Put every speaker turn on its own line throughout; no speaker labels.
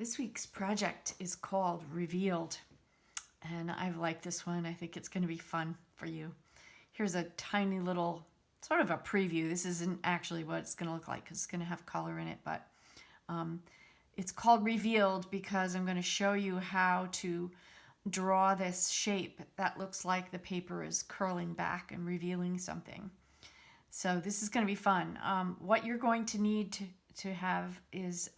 This week's project is called Revealed, and I've liked this one. I think it's going to be fun for you. Here's a tiny little, sort of a preview. This isn't actually what it's going to look like because it's going to have color in it, but it's called Revealed because I'm going to show you how to draw this shape that looks like the paper is curling back and revealing something. So this is going to be fun. What you're going to need to have is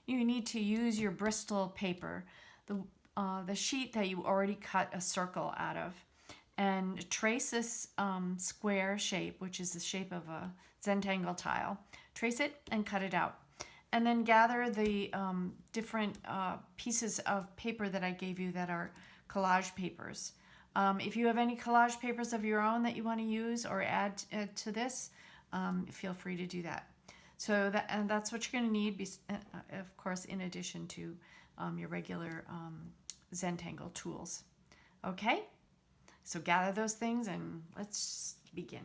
you need to use your Bristol paper, the sheet that you already cut a circle out of, and trace this square shape, which is the shape of a Zentangle tile. Trace it and cut it out. And then gather the different pieces of paper that I gave you that are collage papers. If you have any collage papers of your own that you want to use or add to this, feel free to do that. So that's what you're going to need, of course, in addition to your regular Zentangle tools. Okay? So gather those things and let's begin.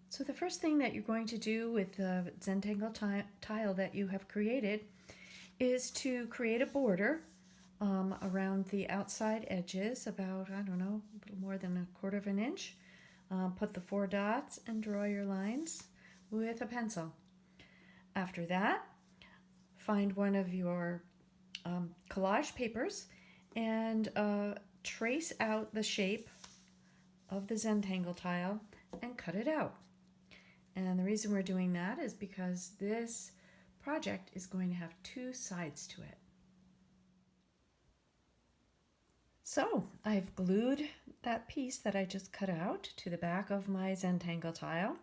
So the first thing that you're going to do with the Zentangle tile that you have created is to create a border around the outside edges, about, I don't know, a little more than 1/4 of an inch. Put the 4 dots and draw your lines with a pencil. After that, find one of your collage papers and trace out the shape of the Zentangle tile and cut it out. And the reason we're doing that is because this project is going to have 2 sides to it. So I've glued that piece that I just cut out to the back of my Zentangle tile.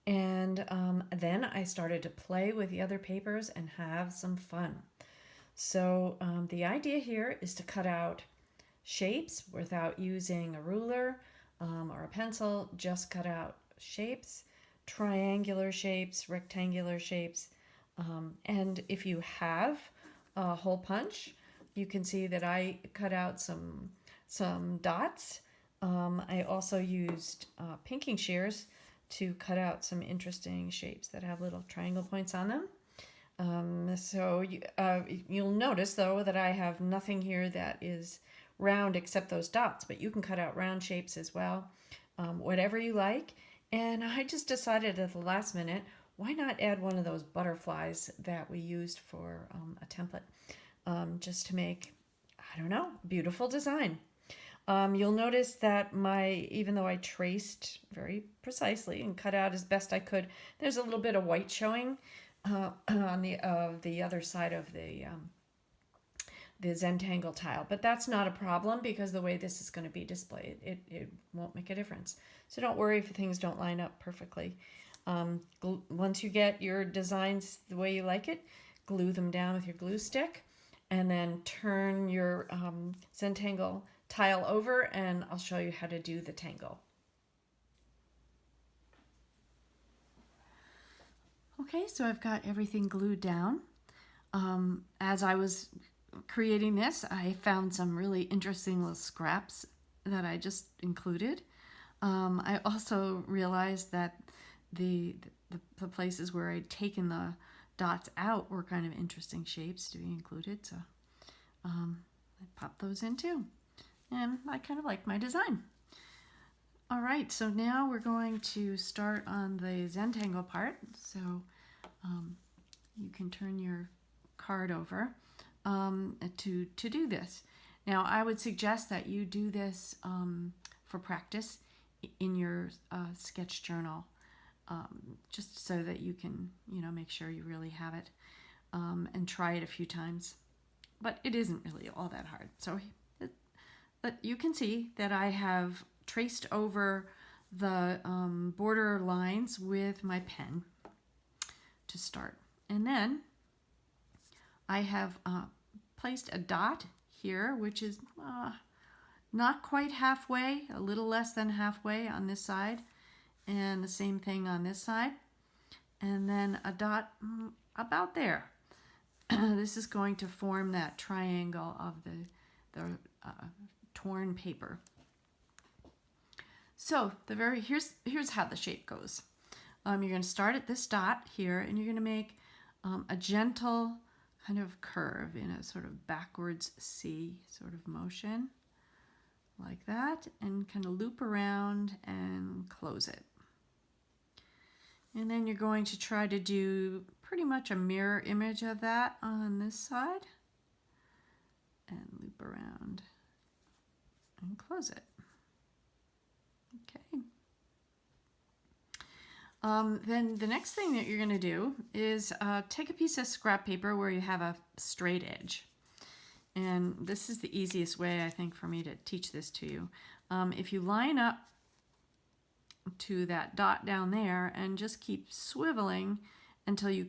And then I started to play with the other papers and have some fun. So the idea here is to cut out shapes without using a ruler or a pencil. Just cut out shapes, triangular shapes, rectangular shapes. And if you have a hole punch, you can see that I cut out some dots. I also used pinking shears to cut out some interesting shapes that have little triangle points on them. So you'll notice, though, that I have nothing here that is round except those dots, but you can cut out round shapes as well, whatever you like. And I just decided at the last minute, why not add one of those butterflies that we used for a template, just to make, I don't know, beautiful design. You'll notice that even though I traced very precisely and cut out as best I could, there's a little bit of white showing on the other side of the Zentangle tile. But that's not a problem because the way this is going to be displayed, it won't make a difference. So don't worry if things don't line up perfectly. Once you get your designs the way you like it, glue them down with your glue stick, and then turn your Zentangle tile over, and I'll show you how to do the tangle. Okay, so I've got everything glued down. As I was creating this, I found some really interesting little scraps that I just included. I also realized that the places where I'd taken the dots out were kind of interesting shapes to be included, so I popped those in too. And I kind of like my design. All right, so now we're going to start on the Zentangle part. So you can turn your card over to do this. Now, I would suggest that you do this for practice in your sketch journal, just so that you can, make sure you really have it, and try it a few times. But it isn't really all that hard. So but you can see that I have traced over the border lines with my pen to start. And then I have placed a dot here, which is not quite halfway, a little less than halfway on this side, and the same thing on this side, and then a dot about there. This is going to form that triangle of the torn paper. So here's how the shape goes. you're going to start at this dot here, and you're going to make a gentle kind of curve in a sort of backwards C sort of motion, like that, and kind of loop around and close it. And then you're going to try to do pretty much a mirror image of that on this side, and loop around and close it. Okay. Then the next thing that you're going to do is take a piece of scrap paper where you have a straight edge. And this is the easiest way, I think, for me to teach this to you. If you line up to that dot down there and just keep swiveling until you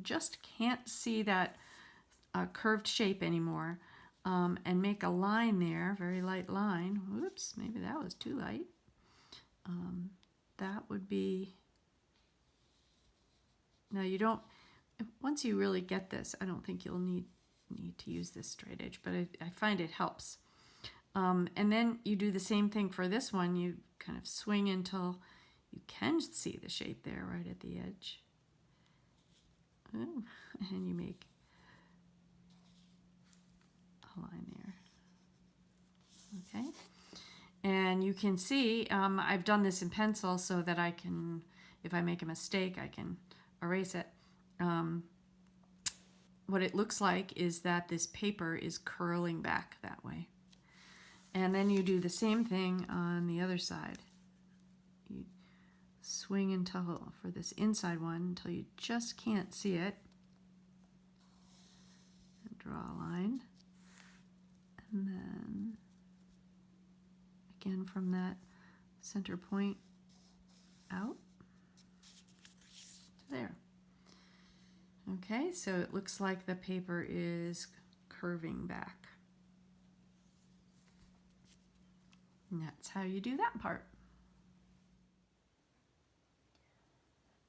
just can't see that curved shape anymore, and make a line there, very light line. Whoops, maybe that was too light. That would be, now you don't, once you really get this, I don't think you'll need to use this straight edge, but I find it helps. And then you do the same thing for this one. You kind of swing until you can see the shape there right at the edge. Oh, and you make a line there. Okay. And you can see I've done this in pencil so that I can, if I make a mistake, I can erase it. What it looks like is that this paper is curling back that way. And then you do the same thing on the other side. You swing until, for this inside one, until you just can't see it. And draw a line. And then again from that center point out to there. Okay, so it looks like the paper is curving back. And that's how you do that part.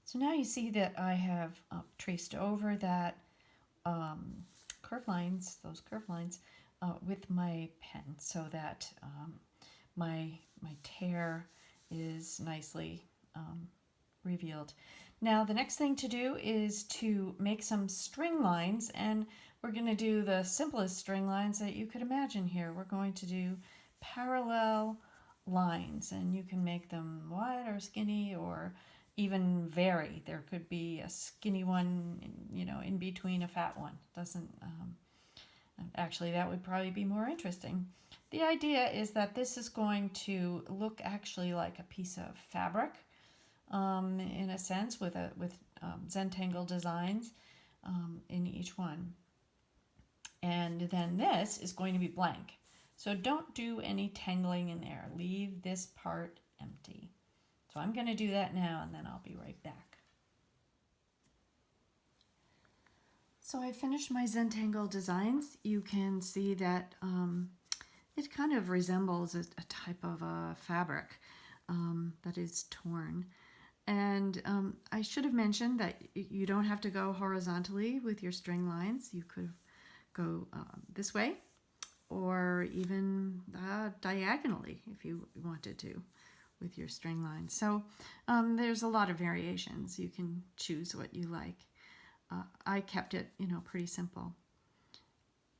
So now you see that I have traced over that curved lines, those curved lines, with my pen, so that my tear is nicely revealed. Now the next thing to do is to make some string lines, and we're going to do the simplest string lines that you could imagine here. We're going to do parallel lines, and you can make them wide or skinny or even vary. There could be a skinny one, you know, in between a fat one. Doesn't actually, that would probably be more interesting. The idea is that this is going to look actually like a piece of fabric, in a sense, with Zentangle designs in each one. And then this is going to be blank. So don't do any tangling in there. Leave this part empty. So I'm going to do that now, and then I'll be right back. So I finished my Zentangle designs. You can see that it kind of resembles a type of a fabric that is torn. And I should have mentioned that you don't have to go horizontally with your string lines. You could go this way, or even diagonally if you wanted to with your string lines. So there's a lot of variations. You can choose what you like. I kept it, you know, pretty simple.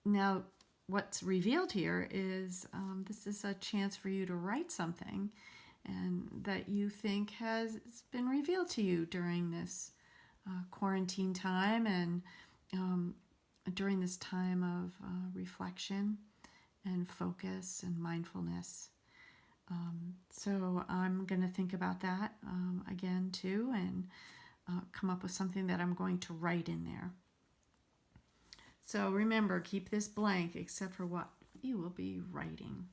Now, what's revealed here is this is a chance for you to write something and that you think has been revealed to you during this quarantine time, and during this time of reflection and focus and mindfulness. So I'm going to think about that again too, and come up with something that I'm going to write in there. So remember, keep this blank except for what you will be writing.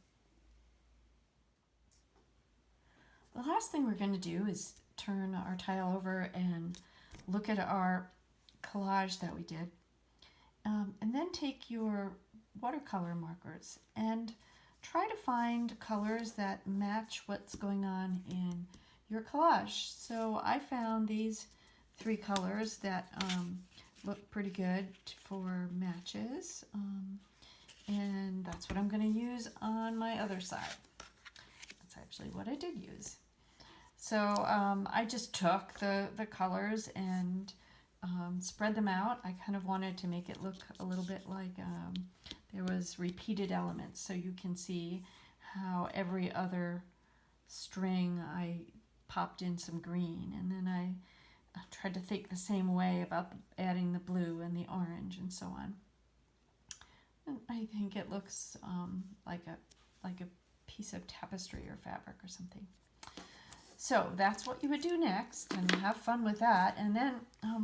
The last thing we're going to do is turn our tile over and look at our collage that we did. And then take your watercolor markers and try to find colors that match what's going on in your collage. So I found these 3 colors that look pretty good for matches, and that's what I'm going to use on my other side. That's actually what I did use. So I just took the colors and spread them out. I kind of wanted to make it look a little bit like there was repeated elements, so you can see how every other string I popped in some green, and then I tried to think the same way about adding the blue and the orange and so on. And I think it looks like a piece of tapestry or fabric or something. So that's what you would do next, and have fun with that. And then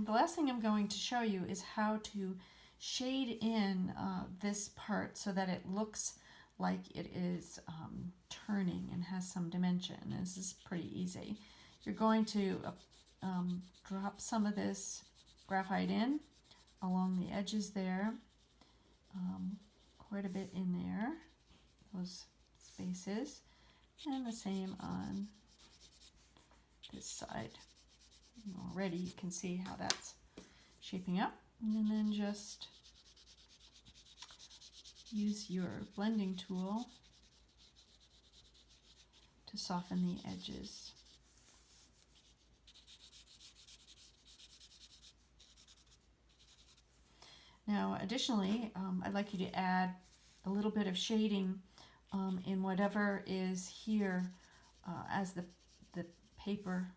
the last thing I'm going to show you is how to shade in this part so that it looks like it is turning and has some dimension. This is pretty easy. You're going to drop some of this graphite in along the edges there, quite a bit in there, those spaces, and the same on this side. Already you can see how that's shaping up, and then just use your blending tool to soften the edges. Now additionally, I'd like you to add a little bit of shading in whatever is here as the paper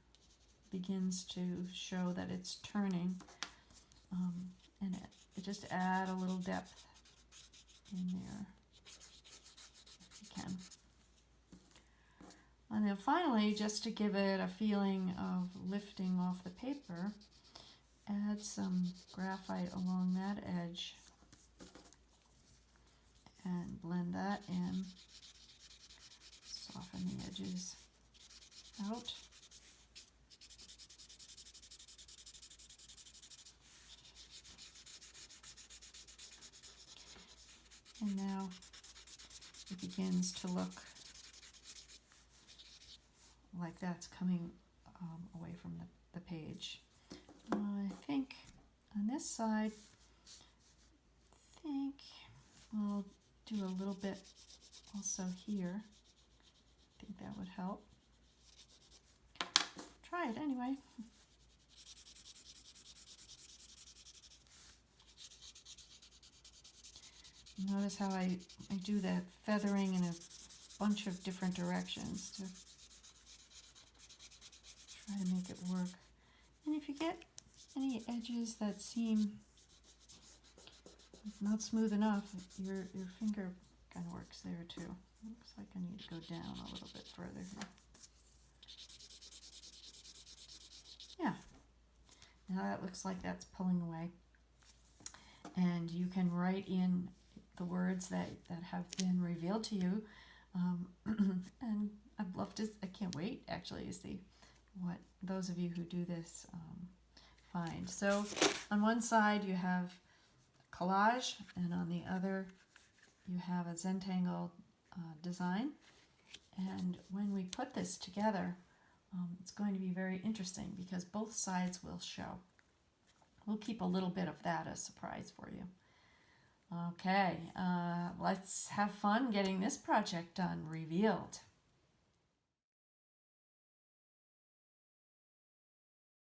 begins to show that it's turning, and it just add a little depth in there if you can. And then finally, just to give it a feeling of lifting off the paper, add some graphite along that edge and blend that in, soften the edges out. And now it begins to look like that's coming away from the page. I think on this side, I think I'll do a little bit also here. I think that would help. Try it anyway. Notice how I do that feathering in a bunch of different directions to try to make it work. And if you get any edges that seem not smooth enough, your finger kind of works there too. Looks like I need to go down a little bit further here. Yeah, now that looks like that's pulling away. And you can write in the words that have been revealed to you. And I'd love to, I can't wait actually to see what those of you who do this find. So on one side you have collage, and on the other you have a Zentangle design. And when we put this together, it's going to be very interesting because both sides will show. We'll keep a little bit of that as a surprise for you. Okay, let's have fun getting this project done, revealed.